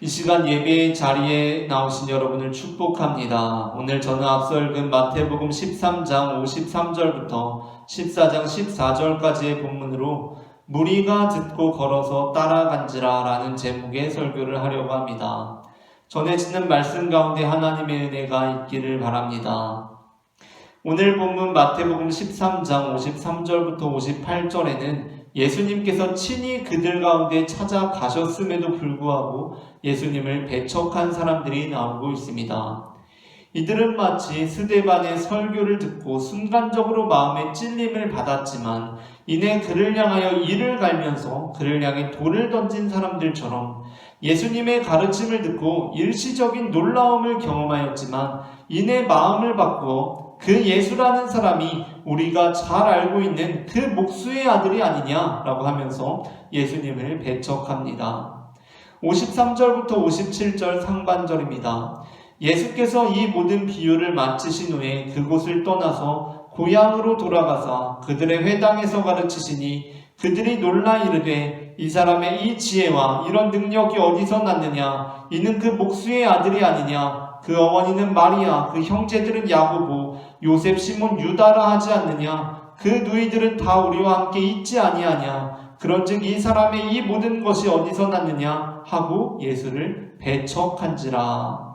이 시간 예배의 자리에 나오신 여러분을 축복합니다. 오늘 저는 앞서 읽은 마태복음 13장 53절부터 14장 14절까지의 본문으로 무리가 듣고 걸어서 따라간지라 라는 제목의 설교를 하려고 합니다. 전해지는 말씀 가운데 하나님의 은혜가 있기를 바랍니다. 오늘 본문 마태복음 13장 53절부터 58절에는 예수님께서 친히 그들 가운데 찾아가셨음에도 불구하고 예수님을 배척한 사람들이 나오고 있습니다. 이들은 마치 스데반의 설교를 듣고 순간적으로 마음에 찔림을 받았지만 이내 그를 향하여 이를 갈면서 그를 향해 돌을 던진 사람들처럼 예수님의 가르침을 듣고 일시적인 놀라움을 경험하였지만 이내 마음을 바꾸어 그 예수라는 사람이 우리가 잘 알고 있는 그 목수의 아들이 아니냐라고 하면서 예수님을 배척합니다. 53절부터 57절 상반절입니다. 예수께서 이 모든 비유를 마치신 후에 그곳을 떠나서 고향으로 돌아가사 그들의 회당에서 가르치시니 그들이 놀라 이르되 이 사람의 이 지혜와 이런 능력이 어디서 났느냐? 이는 그 목수의 아들이 아니냐? 그 어머니는 마리아, 그 형제들은 야고보, 요셉, 시몬, 유다라 하지 않느냐? 그 누이들은 다 우리와 함께 있지 아니하냐? 그런즉 이 사람의 이 모든 것이 어디서 났느냐? 하고 예수를 배척한지라.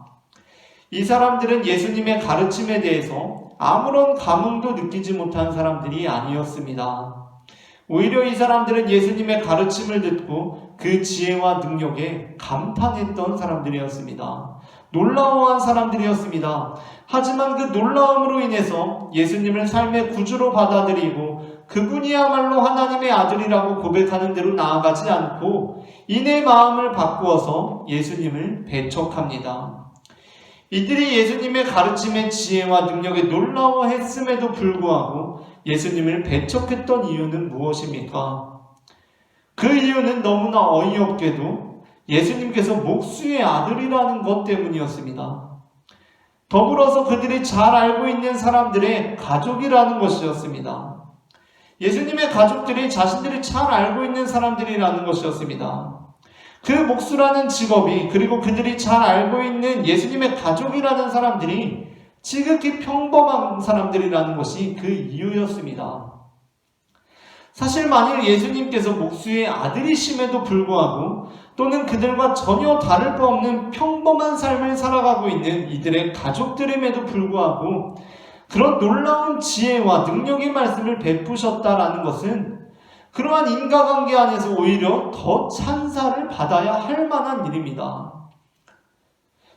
이 사람들은 예수님의 가르침에 대해서 아무런 감흥도 느끼지 못한 사람들이 아니었습니다. 오히려 이 사람들은 예수님의 가르침을 듣고 그 지혜와 능력에 감탄했던 사람들이었습니다. 놀라워한 사람들이었습니다. 하지만 그 놀라움으로 인해서 예수님을 삶의 구주로 받아들이고 그분이야말로 하나님의 아들이라고 고백하는 대로 나아가지 않고 이내 마음을 바꾸어서 예수님을 배척합니다. 이들이 예수님의 가르침의 지혜와 능력에 놀라워했음에도 불구하고 예수님을 배척했던 이유는 무엇입니까? 그 이유는 너무나 어이없게도 예수님께서 목수의 아들이라는 것 때문이었습니다. 더불어서 그들이 잘 알고 있는 사람들의 가족이라는 것이었습니다. 예수님의 가족들이 자신들이 잘 알고 있는 사람들이라는 것이었습니다. 그 목수라는 직업이 그리고 그들이 잘 알고 있는 예수님의 가족이라는 사람들이 지극히 평범한 사람들이라는 것이 그 이유였습니다. 사실 만일 예수님께서 목수의 아들이심에도 불구하고 또는 그들과 전혀 다를 바 없는 평범한 삶을 살아가고 있는 이들의 가족들임에도 불구하고 그런 놀라운 지혜와 능력의 말씀을 베푸셨다라는 것은 그러한 인과관계 안에서 오히려 더 찬사를 받아야 할 만한 일입니다.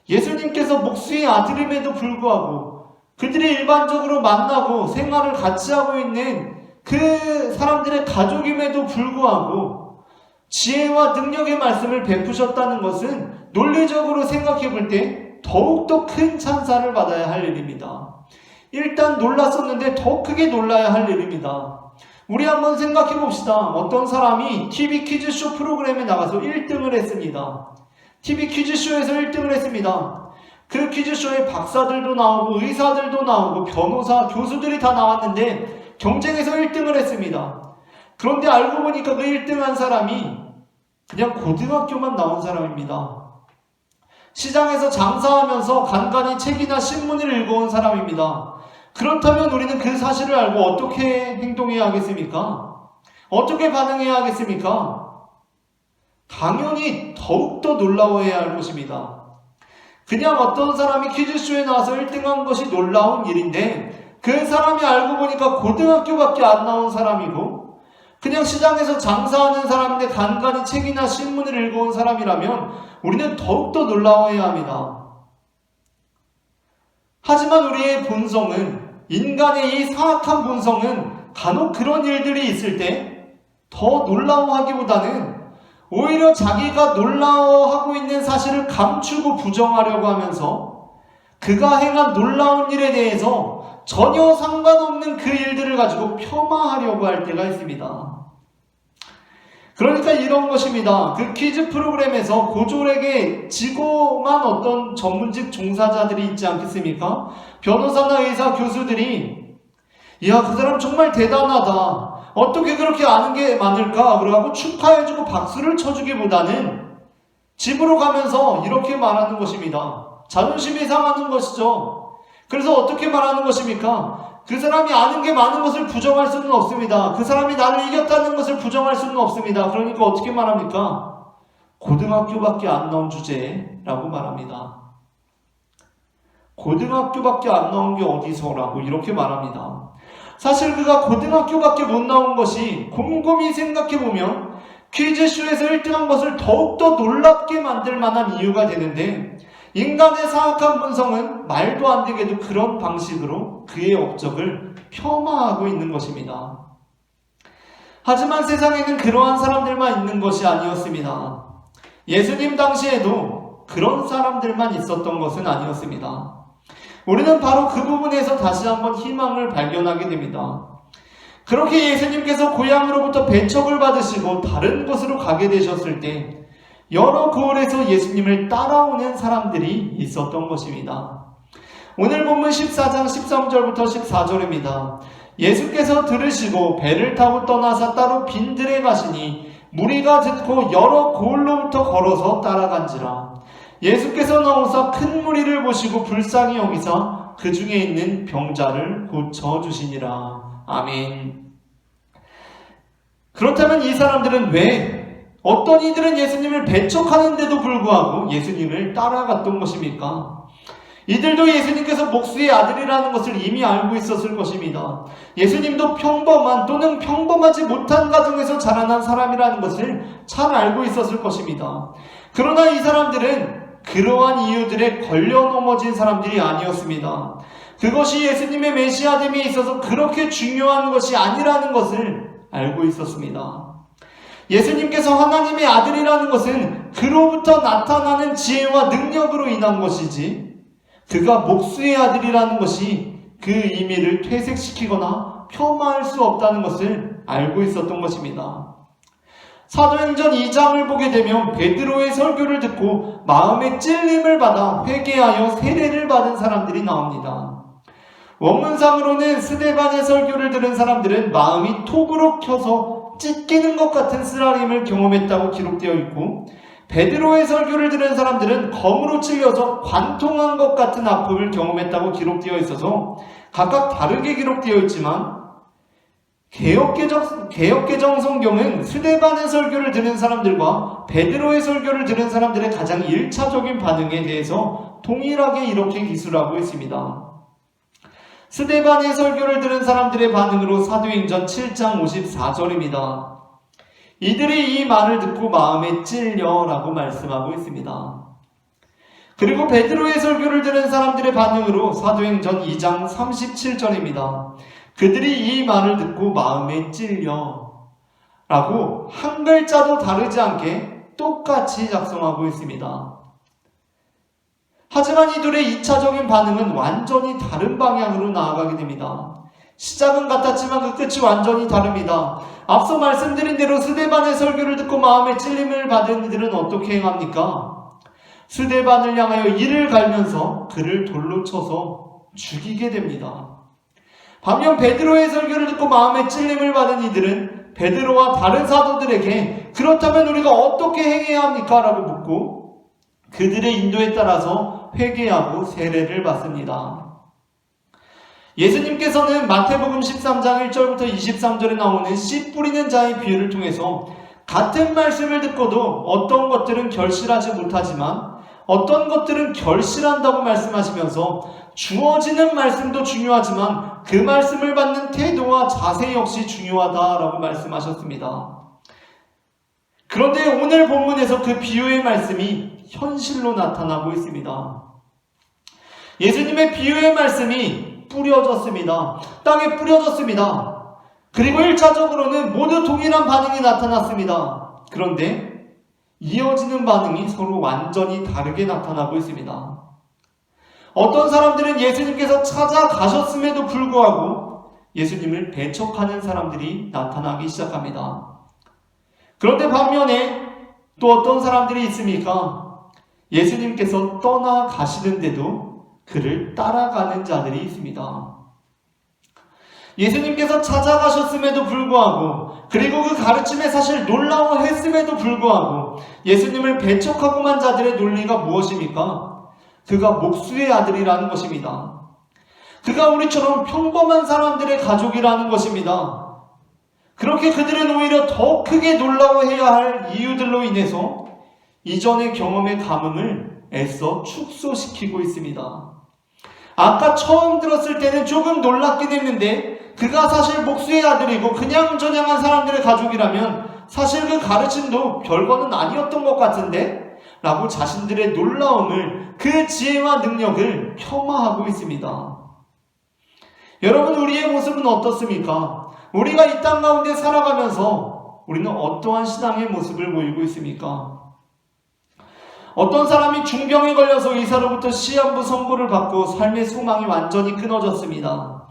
예수님께서 목수의 아들임에도 불구하고 그들이 일반적으로 만나고 생활을 같이 하고 있는 그 사람들의 가족임에도 불구하고 지혜와 능력의 말씀을 베푸셨다는 것은 논리적으로 생각해 볼 때 더욱더 큰 찬사를 받아야 할 일입니다. 일단 놀랐었는데 더 크게 놀라야 할 일입니다. 우리 한번 생각해 봅시다. 어떤 사람이 TV 퀴즈쇼 프로그램에 나가서 1등을 했습니다. TV 퀴즈쇼에서 1등을 했습니다. 그 퀴즈쇼에 박사들도 나오고 의사들도 나오고 변호사, 교수들이 다 나왔는데 경쟁에서 1등을 했습니다. 그런데 알고 보니까 그 1등한 사람이 그냥 고등학교만 나온 사람입니다. 시장에서 장사하면서 간간히 책이나 신문을 읽어온 사람입니다. 그렇다면 우리는 그 사실을 알고 어떻게 행동해야 하겠습니까? 어떻게 반응해야 하겠습니까? 당연히 더욱더 놀라워해야 할 것입니다. 그냥 어떤 사람이 퀴즈쇼에 나와서 1등한 것이 놀라운 일인데 그 사람이 알고 보니까 고등학교밖에 안 나온 사람이고 그냥 시장에서 장사하는 사람인데 간간히 책이나 신문을 읽어온 사람이라면 우리는 더욱더 놀라워해야 합니다. 하지만 우리의 본성은 인간의 이 사악한 본성은 간혹 그런 일들이 있을 때 더 놀라워하기보다는 오히려 자기가 놀라워하고 있는 사실을 감추고 부정하려고 하면서 그가 행한 놀라운 일에 대해서 전혀 상관없는 그 일들을 가지고 폄하하려고 할 때가 있습니다. 그러니까 이런 것입니다. 그 퀴즈 프로그램에서 고졸에게 지고만 어떤 전문직 종사자들이 있지 않겠습니까? 변호사나 의사, 교수들이 이야, 그 사람 정말 대단하다. 어떻게 그렇게 아는 게 많을까? 그러고 축하해주고 박수를 쳐주기보다는 집으로 가면서 이렇게 말하는 것입니다. 자존심이 상하는 것이죠. 그래서 어떻게 말하는 것입니까? 그 사람이 아는 게 많은 것을 부정할 수는 없습니다. 그 사람이 나를 이겼다는 것을 부정할 수는 없습니다. 그러니까 어떻게 말합니까? 고등학교밖에 안 나온 주제라고 말합니다. 고등학교밖에 안 나온 게 어디서라고 이렇게 말합니다. 사실 그가 고등학교밖에 못 나온 것이 곰곰이 생각해보면 퀴즈쇼에서 1등한 것을 더욱더 놀랍게 만들 만한 이유가 되는데, 인간의 사악한 본성은 말도 안 되게도 그런 방식으로 그의 업적을 폄하하고 있는 것입니다. 하지만 세상에는 그러한 사람들만 있는 것이 아니었습니다. 예수님 당시에도 그런 사람들만 있었던 것은 아니었습니다. 우리는 바로 그 부분에서 다시 한번 희망을 발견하게 됩니다. 그렇게 예수님께서 고향으로부터 배척을 받으시고 다른 곳으로 가게 되셨을 때 여러 고을에서 예수님을 따라오는 사람들이 있었던 것입니다. 오늘 본문 14장 13절부터 14절입니다. 예수께서 들으시고 배를 타고 떠나사 따로 빈들에 가시니 무리가 듣고 여러 고을로부터 걸어서 따라간지라. 예수께서 나오사 큰 무리를 보시고 불쌍히 여기사 그 중에 있는 병자를 고쳐주시니라. 아멘. 그렇다면 이 사람들은 어떤 이들은 예수님을 배척하는데도 불구하고 예수님을 따라갔던 것입니까? 이들도 예수님께서 목수의 아들이라는 것을 이미 알고 있었을 것입니다. 예수님도 평범한 또는 평범하지 못한 가정에서 자라난 사람이라는 것을 잘 알고 있었을 것입니다. 그러나 이 사람들은 그러한 이유들에 걸려 넘어진 사람들이 아니었습니다. 그것이 예수님의 메시아됨에 있어서 그렇게 중요한 것이 아니라는 것을 알고 있었습니다. 예수님께서 하나님의 아들이라는 것은 그로부터 나타나는 지혜와 능력으로 인한 것이지, 그가 목수의 아들이라는 것이 그 의미를 퇴색시키거나 폄하할 수 없다는 것을 알고 있었던 것입니다. 사도행전 2장을 보게 되면 베드로의 설교를 듣고 마음의 찔림을 받아 회개하여 세례를 받은 사람들이 나옵니다. 원문상으로는 스데반의 설교를 들은 사람들은 마음이 톡으로 켜서 찢기는 것 같은 쓰라림을 경험했다고 기록되어 있고, 베드로의 설교를 들은 사람들은 검으로 찔려서 관통한 것 같은 아픔을 경험했다고 기록되어 있어서 각각 다르게 기록되어 있지만, 개역개정 성경은 스데반의 설교를 들은 사람들과 베드로의 설교를 들은 사람들의 가장 1차적인 반응에 대해서 동일하게 이렇게 기술하고 있습니다. 스데반의 설교를 들은 사람들의 반응으로 사도행전 7장 54절입니다. 이들이 이 말을 듣고 마음에 찔려라고 말씀하고 있습니다. 그리고 베드로의 설교를 들은 사람들의 반응으로 사도행전 2장 37절입니다. 그들이 이 말을 듣고 마음에 찔려 라고 한 글자도 다르지 않게 똑같이 작성하고 있습니다. 하지만 이들의 2차적인 반응은 완전히 다른 방향으로 나아가게 됩니다. 시작은 같았지만 그 끝이 완전히 다릅니다. 앞서 말씀드린 대로 스데반의 설교를 듣고 마음에 찔림을 받은 이들은 어떻게 행합니까? 스데반을 향하여 이를 갈면서 그를 돌로 쳐서 죽이게 됩니다. 반면 베드로의 설교를 듣고 마음에 찔림을 받은 이들은 베드로와 다른 사도들에게 그렇다면 우리가 어떻게 행해야 합니까? 라고 묻고 그들의 인도에 따라서 회개하고 세례를 받습니다. 예수님께서는 마태복음 13장 1절부터 23절에 나오는 씨 뿌리는 자의 비유를 통해서 같은 말씀을 듣고도 어떤 것들은 결실하지 못하지만 어떤 것들은 결실한다고 말씀하시면서 주어지는 말씀도 중요하지만 그 말씀을 받는 태도와 자세 역시 중요하다라고 말씀하셨습니다. 그런데 오늘 본문에서 그 비유의 말씀이 현실로 나타나고 있습니다. 예수님의 비유의 말씀이 뿌려졌습니다. 땅에 뿌려졌습니다. 그리고 1차적으로는 모두 동일한 반응이 나타났습니다. 그런데 이어지는 반응이 서로 완전히 다르게 나타나고 있습니다. 어떤 사람들은 예수님께서 찾아가셨음에도 불구하고 예수님을 배척하는 사람들이 나타나기 시작합니다. 그런데 반면에 또 어떤 사람들이 있습니까? 예수님께서 떠나가시는데도 그를 따라가는 자들이 있습니다. 예수님께서 찾아가셨음에도 불구하고, 그리고 그 가르침에 사실 놀라워했음에도 불구하고 예수님을 배척하고만 자들의 논리가 무엇입니까? 그가 목수의 아들이라는 것입니다. 그가 우리처럼 평범한 사람들의 가족이라는 것입니다. 그렇게 그들은 오히려 더 크게 놀라워해야 할 이유들로 인해서 이전의 경험의 감흥을 애써 축소시키고 있습니다. 아까 처음 들었을 때는 조금 놀랍긴 했는데 그가 사실 목수의 아들이고 그냥저냥한 사람들의 가족이라면 사실 그 가르침도 별거는 아니었던 것 같은데? 라고 자신들의 놀라움을, 그 지혜와 능력을 폄하하고 있습니다. 여러분, 우리의 모습은 어떻습니까? 우리가 이 땅 가운데 살아가면서 우리는 어떠한 신앙의 모습을 보이고 있습니까? 어떤 사람이 중병에 걸려서 의사로부터 시한부 선고를 받고 삶의 소망이 완전히 끊어졌습니다.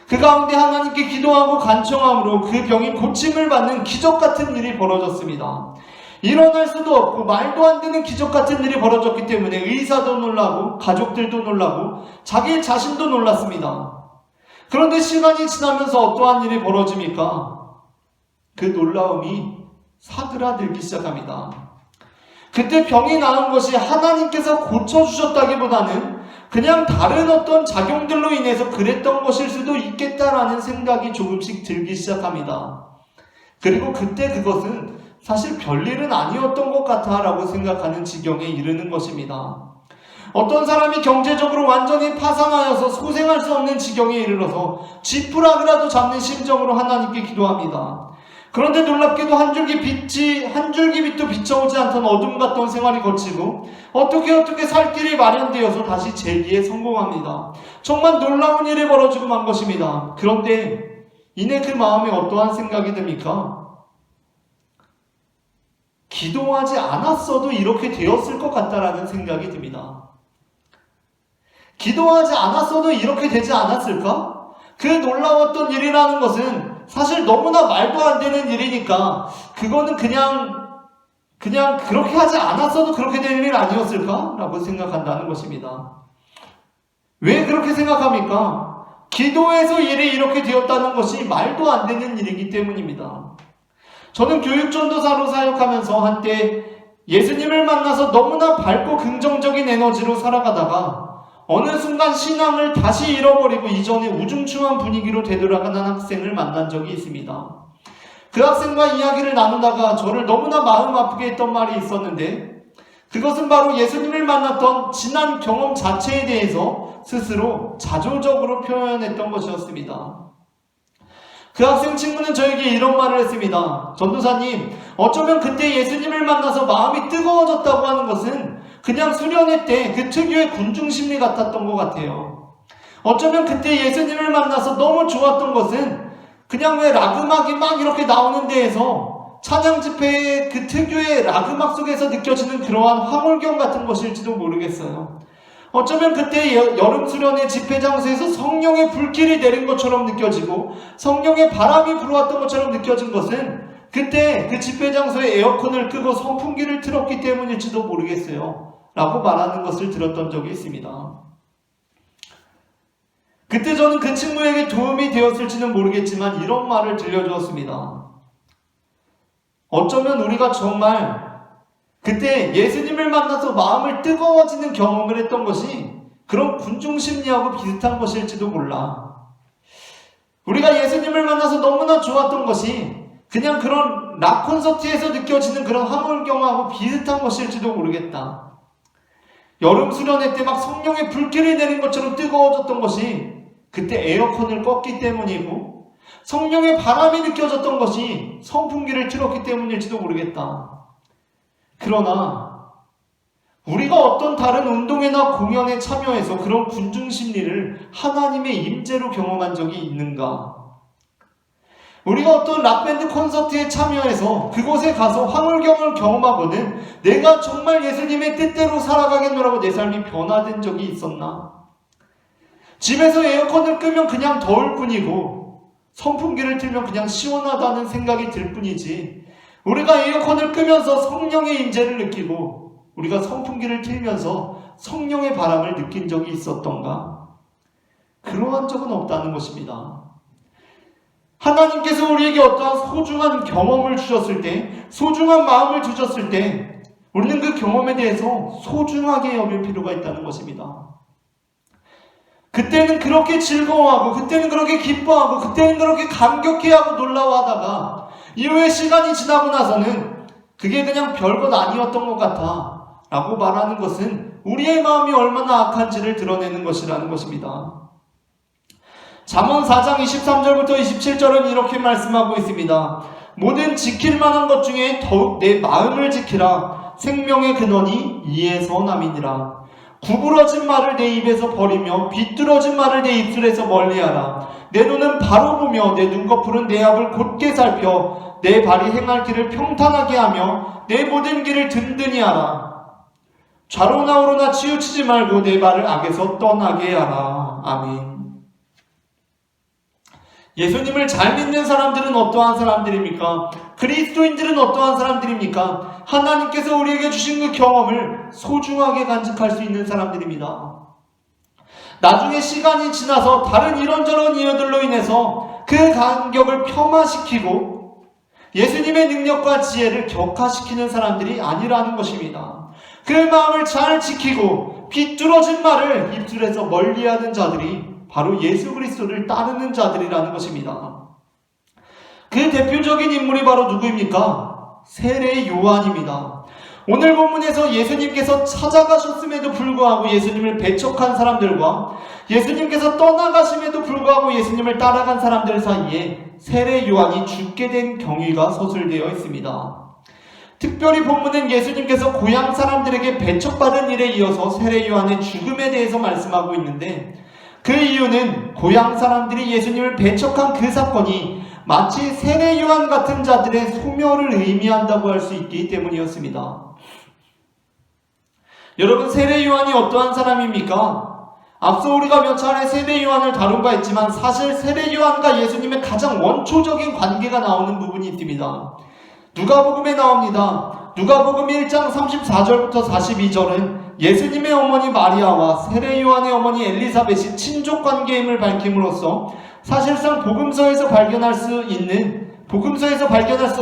그 가운데 하나님께 기도하고 간청함으로 그 병이 고침을 받는 기적 같은 일이 벌어졌습니다. 일어날 수도 없고 말도 안 되는 기적 같은 일이 벌어졌기 때문에 의사도 놀라고 가족들도 놀라고 자기 자신도 놀랐습니다. 그런데 시간이 지나면서 어떠한 일이 벌어집니까? 그 놀라움이 사그라들기 시작합니다. 그때 병이 나은 것이 하나님께서 고쳐주셨다기보다는 그냥 다른 어떤 작용들로 인해서 그랬던 것일 수도 있겠다라는 생각이 조금씩 들기 시작합니다. 그리고 그때 그것은 사실 별일은 아니었던 것 같아라고 생각하는 지경에 이르는 것입니다. 어떤 사람이 경제적으로 완전히 파산하여서 소생할 수 없는 지경에 이르러서 지푸라기라도 잡는 심정으로 하나님께 기도합니다. 그런데 놀랍게도 한 줄기 빛도 비춰오지 않던 어둠 같던 생활이 거치고 어떻게 살 길이 마련되어서 다시 재기에 성공합니다. 정말 놀라운 일이 벌어지고 만 것입니다. 그런데 이내 그 마음에 어떠한 생각이 듭니까? 기도하지 않았어도 이렇게 되었을 것 같다라는 생각이 듭니다. 기도하지 않았어도 이렇게 되지 않았을까? 그 놀라웠던 일이라는 것은 사실 너무나 말도 안 되는 일이니까 그거는 그냥 그렇게 하지 않았어도 그렇게 될 일 아니었을까? 라고 생각한다는 것입니다. 왜 그렇게 생각합니까? 기도에서 일이 이렇게 되었다는 것이 말도 안 되는 일이기 때문입니다. 저는 교육전도사로 사역하면서 한때 예수님을 만나서 너무나 밝고 긍정적인 에너지로 살아가다가 어느 순간 신앙을 다시 잃어버리고 이전의 우중충한 분위기로 되돌아가는 학생을 만난 적이 있습니다. 그 학생과 이야기를 나누다가 저를 너무나 마음 아프게 했던 말이 있었는데 그것은 바로 예수님을 만났던 지난 경험 자체에 대해서 스스로 자조적으로 표현했던 것이었습니다. 그 학생 친구는 저에게 이런 말을 했습니다. 전도사님, 어쩌면 그때 예수님을 만나서 마음이 뜨거워졌다고 하는 것은 그냥 수련회 때 그 특유의 군중심리 같았던 것 같아요. 어쩌면 그때 예수님을 만나서 너무 좋았던 것은 그냥 왜 락음악이 막 이렇게 나오는 데에서 찬양 집회의 그 특유의 락음악 속에서 느껴지는 그러한 황홀경 같은 것일지도 모르겠어요. 어쩌면 그때 여름 수련회 집회 장소에서 성령의 불길이 내린 것처럼 느껴지고 성령의 바람이 불어왔던 것처럼 느껴진 것은 그때 그 집회 장소에 에어컨을 끄고 선풍기를 틀었기 때문일지도 모르겠어요. 라고 말하는 것을 들었던 적이 있습니다. 그때 저는 그 친구에게 도움이 되었을지는 모르겠지만 이런 말을 들려주었습니다. 어쩌면 우리가 정말 그때 예수님을 만나서 마음을 뜨거워지는 경험을 했던 것이 그런 군중심리하고 비슷한 것일지도 몰라. 우리가 예수님을 만나서 너무나 좋았던 것이 그냥 그런 락 콘서트에서 느껴지는 그런 황홀경하고 비슷한 것일지도 모르겠다. 여름 수련회 때 막 성령의 불길이 내린 것처럼 뜨거워졌던 것이 그때 에어컨을 껐기 때문이고 성령의 바람이 느껴졌던 것이 선풍기를 틀었기 때문일지도 모르겠다. 그러나 우리가 어떤 다른 운동회나 공연에 참여해서 그런 군중심리를 하나님의 임재로 경험한 적이 있는가? 우리가 어떤 락밴드 콘서트에 참여해서 그곳에 가서 황홀경을 경험하거든 내가 정말 예수님의 뜻대로 살아가겠노라고 내 삶이 변화된 적이 있었나? 집에서 에어컨을 끄면 그냥 더울 뿐이고 선풍기를 틀면 그냥 시원하다는 생각이 들 뿐이지 우리가 에어컨을 끄면서 성령의 임재를 느끼고 우리가 선풍기를 틀면서 성령의 바람을 느낀 적이 있었던가? 그러한 적은 없다는 것입니다. 하나님께서 우리에게 어떠한 소중한 경험을 주셨을 때, 소중한 마음을 주셨을 때 우리는 그 경험에 대해서 소중하게 여길 필요가 있다는 것입니다. 그때는 그렇게 즐거워하고, 그때는 그렇게 기뻐하고, 그때는 그렇게 감격해하고 놀라워하다가 이후에 시간이 지나고 나서는 그게 그냥 별것 아니었던 것 같아 라고 말하는 것은 우리의 마음이 얼마나 악한지를 드러내는 것이라는 것입니다. 잠언 4장 23절부터 27절은 이렇게 말씀하고 있습니다. 모든 지킬 만한 것 중에 더욱 내 마음을 지키라. 생명의 근원이 이에서 남이니라. 구부러진 말을 내 입에서 버리며 비뚤어진 말을 내 입술에서 멀리하라. 내 눈은 바로 보며 내 눈꺼풀은 내 앞을 곧게 살펴 내 발이 행할 길을 평탄하게 하며 내 모든 길을 든든히 하라. 좌로나 우로나 치우치지 말고 내 발을 악에서 떠나게 하라. 아멘. 예수님을 잘 믿는 사람들은 어떠한 사람들입니까? 그리스도인들은 어떠한 사람들입니까? 하나님께서 우리에게 주신 그 경험을 소중하게 간직할 수 있는 사람들입니다. 나중에 시간이 지나서 다른 이런저런 이유들로 인해서 그 간격을 폄하시키고 예수님의 능력과 지혜를 격화시키는 사람들이 아니라는 것입니다. 그 마음을 잘 지키고 비뚤어진 말을 입술에서 멀리하는 자들이 바로 예수 그리스도를 따르는 자들이라는 것입니다. 그 대표적인 인물이 바로 누구입니까? 세례 요한입니다. 오늘 본문에서 예수님께서 찾아가셨음에도 불구하고 예수님을 배척한 사람들과 예수님께서 떠나가심에도 불구하고 예수님을 따라간 사람들 사이에 세례 요한이 죽게 된 경위가 서술되어 있습니다. 특별히 본문은 예수님께서 고향 사람들에게 배척받은 일에 이어서 세례 요한의 죽음에 대해서 말씀하고 있는데, 그 이유는 고향 사람들이 예수님을 배척한 그 사건이 마치 세례 요한 같은 자들의 소멸을 의미한다고 할 수 있기 때문이었습니다. 여러분, 세례 요한이 어떠한 사람입니까? 앞서 우리가 몇 차례 세례 요한을 다룬 바 있지만 사실 세례 요한과 예수님의 가장 원초적인 관계가 나오는 부분이 있습니다. 누가복음에 나옵니다. 누가복음 1장 34절부터 42절은 예수님의 어머니 마리아와 세례 요한의 어머니 엘리사벳이 친족 관계임을 밝힘으로써 사실상 복음서에서 발견할 수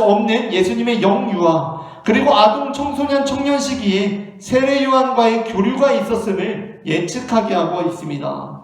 없는 예수님의 영유아 그리고 아동 청소년 청년 시기에 세례 요한과의 교류가 있었음을 예측하게 하고 있습니다.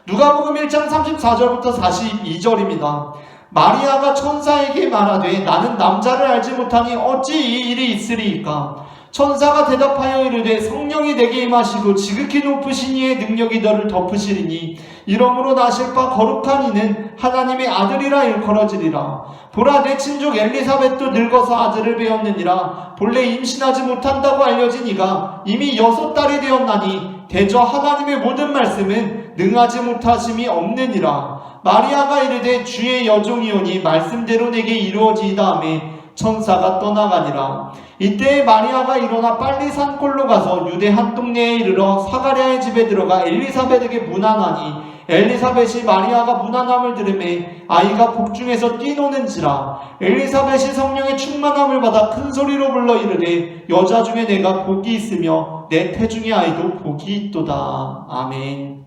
누가복음 1장 34절부터 42절입니다. 마리아가 천사에게 말하되 나는 남자를 알지 못하니 어찌 이 일이 있으리이까? 천사가 대답하여 이르되 성령이 내게 임하시고 지극히 높으신 이의 능력이 너를 덮으시리니 이러므로 나실 바 거룩한 이는 하나님의 아들이라 일컬어지리라. 보라, 내 친족 엘리사벳도 늙어서 아들을 배웠느니라. 본래 임신하지 못한다고 알려진 이가 이미 6달이 되었나니 대저 하나님의 모든 말씀은 능하지 못하심이 없느니라. 마리아가 이르되 주의 여종이오니 말씀대로 내게 이루어지이다 하매 천사가 떠나가니라. 이때 마리아가 일어나 빨리 산골로 가서 유대 한 동네에 이르러 사가랴의 집에 들어가 엘리사벳에게 문안하니 엘리사벳이 마리아가 문안함을 들으매 아이가 복중에서 뛰노는지라. 엘리사벳이 성령의 충만함을 받아 큰 소리로 불러 이르되 여자 중에 내가 복이 있으며 내 태중의 아이도 복이 있도다. 아멘.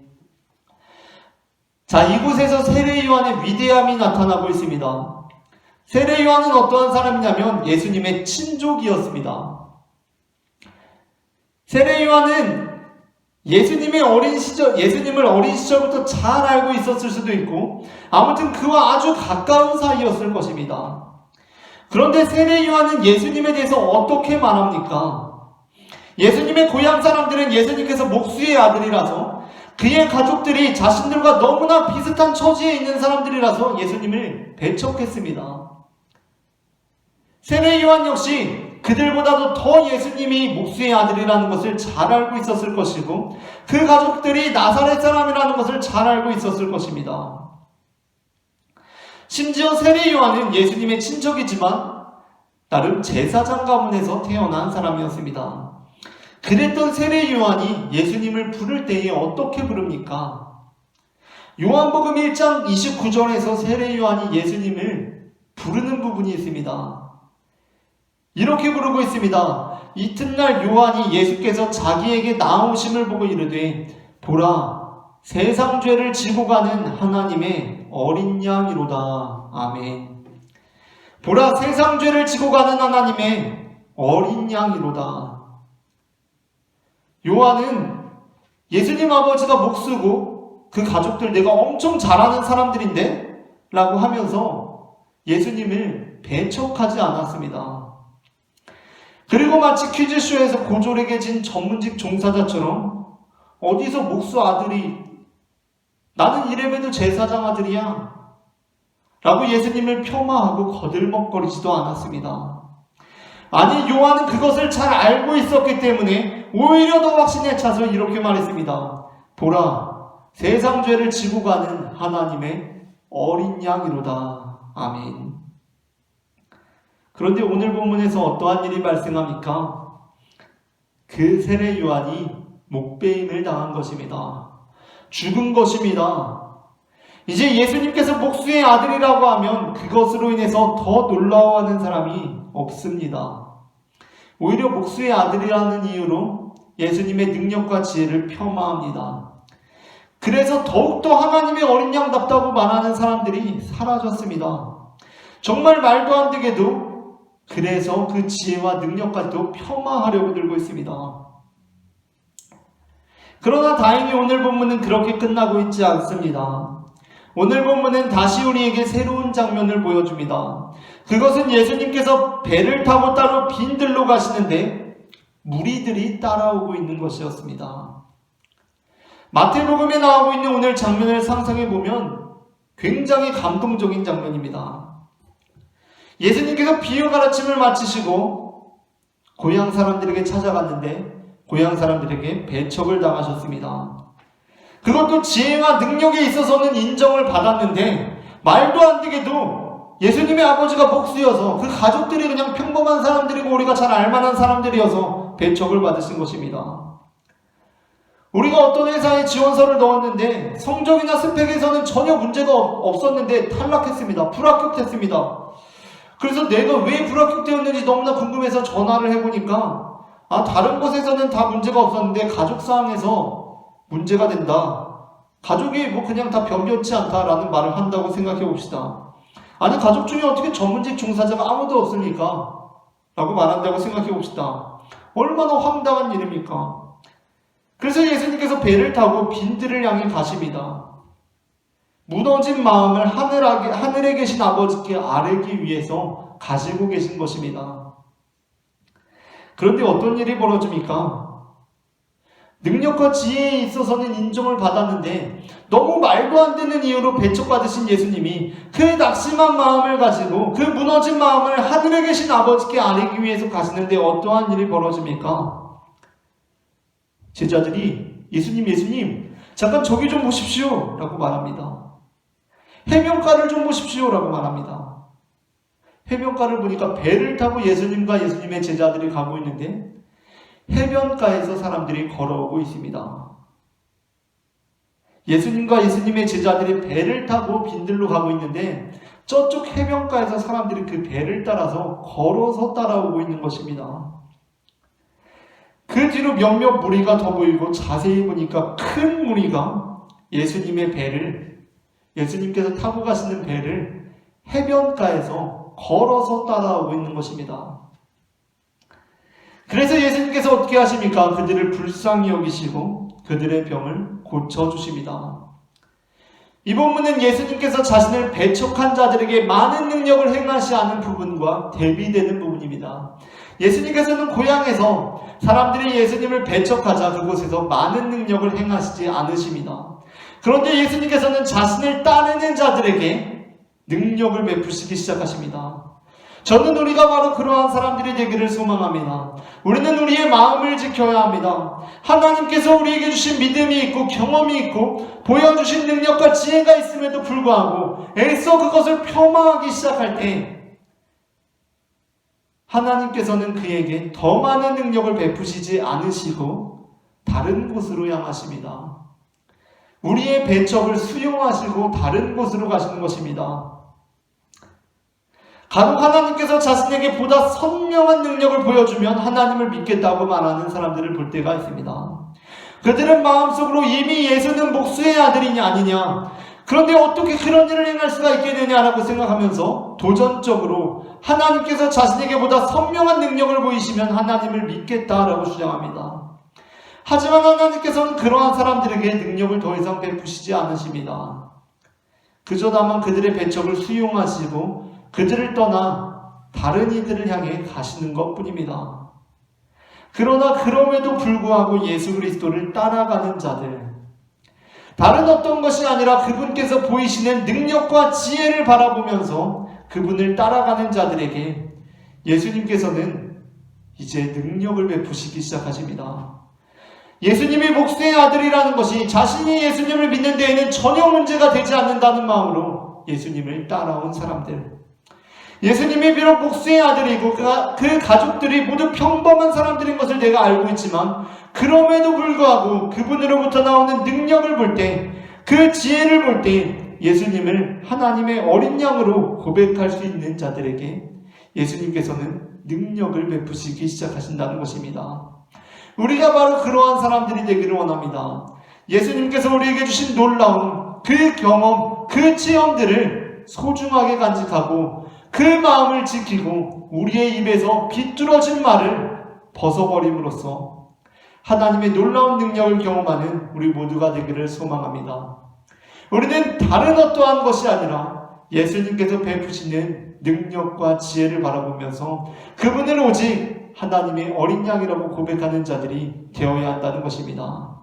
자, 이곳에서 세례 요한의 위대함이 나타나고 있습니다. 세례 요한은 어떠한 사람이냐면 예수님의 친족이었습니다. 세례 요한은 예수님을 어린 시절부터 잘 알고 있었을 수도 있고 아무튼 그와 아주 가까운 사이였을 것입니다. 그런데 세례 요한은 예수님에 대해서 어떻게 말합니까? 예수님의 고향 사람들은 예수님께서 목수의 아들이라서 그의 가족들이 자신들과 너무나 비슷한 처지에 있는 사람들이라서 예수님을 배척했습니다. 세례 요한 역시 그들보다도 더 예수님이 목수의 아들이라는 것을 잘 알고 있었을 것이고 그 가족들이 나사렛 사람이라는 것을 잘 알고 있었을 것입니다. 심지어 세례 요한은 예수님의 친척이지만 나름 제사장 가문에서 태어난 사람이었습니다. 그랬던 세례 요한이 예수님을 부를 때에 어떻게 부릅니까? 요한복음 1장 29절에서 세례 요한이 예수님을 부르는 부분이 있습니다. 이렇게 부르고 있습니다. 이튿날 요한이 예수께서 자기에게 나오심을 보고 이르되 보라, 세상 죄를 지고 가는 하나님의 어린 양이로다. 아멘. 보라, 세상 죄를 지고 가는 하나님의 어린 양이로다. 요한은 예수님 아버지가 목수고 그 가족들 내가 엄청 잘하는 사람들인데? 라고 하면서 예수님을 배척하지 않았습니다. 그리고 마치 퀴즈쇼에서 고졸에게 진 전문직 종사자처럼 어디서 목수 아들이 나는 이래봬도 제사장 아들이야 라고 예수님을 폄하하고 거들먹거리지도 않았습니다. 아니, 요한은 그것을 잘 알고 있었기 때문에 오히려 더 확신에 차서 이렇게 말했습니다. 보라, 세상 죄를 지고 가는 하나님의 어린 양이로다. 아멘. 그런데 오늘 본문에서 어떠한 일이 발생합니까? 그 세례 요한이 목베임을 당한 것입니다. 죽은 것입니다. 이제 예수님께서 목수의 아들이라고 하면 그것으로 인해서 더 놀라워하는 사람이 없습니다. 오히려 목수의 아들이라는 이유로 예수님의 능력과 지혜를 폄하합니다. 그래서 더욱더 하나님의 어린 양답다고 말하는 사람들이 사라졌습니다. 정말 말도 안 되게도 그래서 그 지혜와 능력까지도 폄하하려고 들고 있습니다. 그러나 다행히 오늘 본문은 그렇게 끝나고 있지 않습니다. 오늘 본문은 다시 우리에게 새로운 장면을 보여줍니다. 그것은 예수님께서 배를 타고 따로 빈들로 가시는데 무리들이 따라오고 있는 것이었습니다. 마태복음에 나오고 있는 오늘 장면을 상상해보면 굉장히 감동적인 장면입니다. 예수님께서 비유 가르침을 마치시고 고향 사람들에게 찾아갔는데 고향 사람들에게 배척을 당하셨습니다. 그것도 지혜와 능력에 있어서는 인정을 받았는데 말도 안 되게도 예수님의 아버지가 목수여서 그 가족들이 그냥 평범한 사람들이고 우리가 잘 알만한 사람들이어서 배척을 받으신 것입니다. 우리가 어떤 회사에 지원서를 넣었는데 성적이나 스펙에서는 전혀 문제가 없었는데 탈락했습니다. 불합격했습니다. 그래서 내가 왜 불합격되었는지 너무나 궁금해서 전화를 해보니까 다른 곳에서는 다 문제가 없었는데 가족사항에서 문제가 된다. 가족이 그냥 다 변변치 않다라는 말을 한다고 생각해 봅시다. 아니, 가족 중에 어떻게 전문직 종사자가 아무도 없습니까? 라고 말한다고 생각해 봅시다. 얼마나 황당한 일입니까? 그래서 예수님께서 배를 타고 빈들을 향해 가십니다. 무너진 마음을 하늘에 계신 아버지께 아뢰기 위해서 가지고 계신 것입니다. 그런데 어떤 일이 벌어집니까? 능력과 지혜에 있어서는 인정을 받았는데 너무 말도 안 되는 이유로 배척받으신 예수님이 그 낙심한 마음을 가지고 그 무너진 마음을 하늘에 계신 아버지께 아뢰기 위해서 가시는데 어떠한 일이 벌어집니까? 제자들이 예수님 잠깐 저기 좀 보십시오 라고 말합니다. 해변가를 좀 보십시오 라고 말합니다. 해변가를 보니까 배를 타고 예수님과 예수님의 제자들이 가고 있는데 해변가에서 사람들이 걸어오고 있습니다. 예수님과 예수님의 제자들이 배를 타고 빈들로 가고 있는데 저쪽 해변가에서 사람들이 그 배를 따라서 걸어서 따라오고 있는 것입니다. 그 뒤로 몇몇 무리가 더 보이고 자세히 보니까 큰 무리가 예수님께서 타고 가시는 배를 해변가에서 걸어서 따라오고 있는 것입니다. 그래서 예수님께서 어떻게 하십니까? 그들을 불쌍히 여기시고 그들의 병을 고쳐주십니다. 이 본문은 예수님께서 자신을 배척한 자들에게 많은 능력을 행하시 않은 부분과 대비되는 부분입니다. 예수님께서는 고향에서 사람들이 예수님을 배척하자 그곳에서 많은 능력을 행하시지 않으십니다. 그런데 예수님께서는 자신을 따르는 자들에게 능력을 베푸시기 시작하십니다. 저는 우리가 바로 그러한 사람들이 되기를 소망합니다. 우리는 우리의 마음을 지켜야 합니다. 하나님께서 우리에게 주신 믿음이 있고 경험이 있고 보여주신 능력과 지혜가 있음에도 불구하고 애써 그것을 폄하하기 시작할 때 하나님께서는 그에게 더 많은 능력을 베푸시지 않으시고 다른 곳으로 향하십니다. 우리의 배척을 수용하시고 다른 곳으로 가시는 것입니다. 간혹 하나님께서 자신에게 보다 선명한 능력을 보여주면 하나님을 믿겠다고 말하는 사람들을 볼 때가 있습니다. 그들은 마음속으로 이미 예수는 목수의 아들이냐 아니냐, 그 그런데 어떻게 그런 일을 행할 수가 있겠느냐라고 생각하면서 도전적으로 하나님께서 자신에게 보다 선명한 능력을 보이시면 하나님을 믿겠다라고 주장합니다. 하지만 하나님께서는 그러한 사람들에게 능력을 더 이상 베푸시지 않으십니다. 그저 다만 그들의 배척을 수용하시고 그들을 떠나 다른 이들을 향해 가시는 것뿐입니다. 그러나 그럼에도 불구하고 예수 그리스도를 따라가는 자들, 다른 어떤 것이 아니라 그분께서 보이시는 능력과 지혜를 바라보면서 그분을 따라가는 자들에게 예수님께서는 이제 능력을 베푸시기 시작하십니다. 예수님이 목수의 아들이라는 것이 자신이 예수님을 믿는 데에는 전혀 문제가 되지 않는다는 마음으로 예수님을 따라온 사람들, 예수님이 비록 목수의 아들이고 그 가족들이 모두 평범한 사람들인 것을 내가 알고 있지만 그럼에도 불구하고 그분으로부터 나오는 능력을 볼 때, 그 지혜를 볼 때 예수님을 하나님의 어린 양으로 고백할 수 있는 자들에게 예수님께서는 능력을 베푸시기 시작하신다는 것입니다. 우리가 바로 그러한 사람들이 되기를 원합니다. 예수님께서 우리에게 주신 놀라운 그 경험, 그 체험들을 소중하게 간직하고 그 마음을 지키고 우리의 입에서 비뚤어진 말을 벗어버림으로써 하나님의 놀라운 능력을 경험하는 우리 모두가 되기를 소망합니다. 우리는 다른 어떠한 것이 아니라 예수님께서 베푸시는 능력과 지혜를 바라보면서 그분을 오직 하나님의 어린 양이라고 고백하는 자들이 되어야 한다는 것입니다.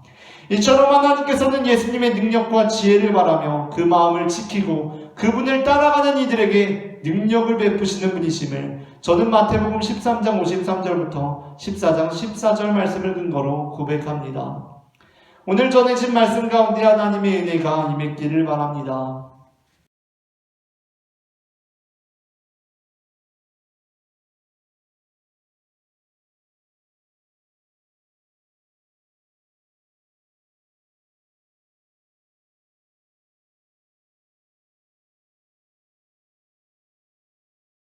이처럼 하나님께서는 예수님의 능력과 지혜를 바라며 그 마음을 지키고 그분을 따라가는 이들에게 능력을 베푸시는 분이심을 저는 마태복음 13장 53절부터 14장 14절 말씀을 근거로 고백합니다. 오늘 전해진 말씀 가운데 하나님의 은혜가 임했기를 바랍니다.